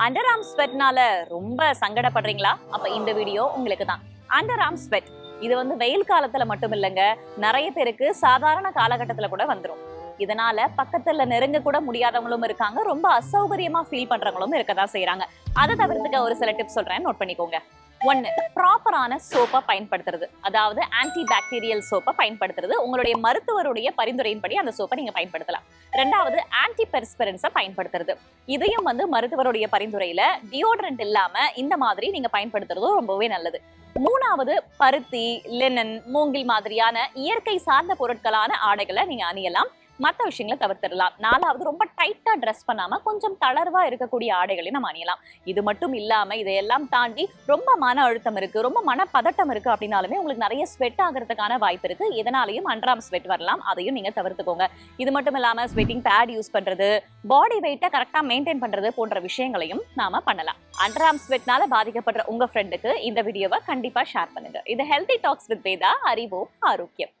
Under arm ஸ்வெட்னால ரொம்ப சங்கடப்படுறீங்களா? அப்ப இந்த வீடியோ உங்களுக்கு தான். அண்டர் ஆர்ம் ஸ்வெட் இது வெயில் காலத்துல மட்டும் இல்லைங்க, நிறைய பேருக்கு சாதாரண காலகட்டத்துல கூட வந்துரும். இதனால பக்கத்துல நெருங்க கூட முடியாதவங்களும் இருக்காங்க, ரொம்ப அசௌகரியமா ஃபீல் பண்றவங்களும் இருக்கதான் செய்யறாங்க. அதை தவிர்த்துக்க ஒரு சில டிப்ஸ் சொல்றேன், நோட் பண்ணிக்கோங்க. ஒன்னு, ப்ராப்பரான சோப்பை பயன்படுத்துறது, அதாவது ஆன்டி பாக்டீரியல் சோப்பை பயன்படுத்துறது. உங்களுடைய மருத்துவருடைய பரிந்துரையின்படி அந்த சோப்பை நீங்க பயன்படுத்தலாம். ரெண்டாவது, ஆன்டி பெர்ஸ்பிரன்ஸை பயன்படுத்துறது. இதையும் மருத்துவருடைய பரிந்துரையில டியோட்ரண்ட் இல்லாம இந்த மாதிரி நீங்க பயன்படுத்துறதும் ரொம்பவே நல்லது. மூணாவது, பருத்தி, லினன், மூங்கில் மாதிரியான இயற்கை சார்ந்த பொருட்களான ஆடைகளை நீங்க அணியலாம். மற்ற விஷயங்களை தவிர்த்திடலாம். நாலாவது, ரொம்ப டைட்டா ட்ரெஸ் பண்ணாம கொஞ்சம் தளர்வா இருக்கக்கூடிய ஆடைகளை நம்ம அணியலாம். இது மட்டும் இல்லாம இதையெல்லாம் தாண்டி ரொம்ப மன அழுத்தம் இருக்கு, ரொம்ப மன பதட்டம் இருக்கு அப்படின்னாலுமே உங்களுக்கு நிறைய ஸ்வெட் ஆகிறதுக்கான வாய்ப்பு இருக்கு. இதனாலையும் அண்டர் ஆர்ம் ஸ்வெட் வரலாம். அதையும் நீங்க தவிர்த்துக்கோங்க. இது மட்டும் இல்லாம ஸ்வெட்டிங் பேட் யூஸ் பண்றது, பாடி வெயிட்டை கரெக்டா மெயின்டைன் பண்றது போன்ற விஷயங்களையும் நாம பண்ணலாம். அண்டர் ஆர்ம் ஸ்வெட்னால பாதிக்கப்படுற உங்க ஃப்ரெண்டுக்கு இந்த வீடியோவை கண்டிப்பா ஷேர் பண்ணுங்க. இது ஹெல்தி டாக்ஸ் வித் வேதா. அறிவோம் ஆரோக்கியம்.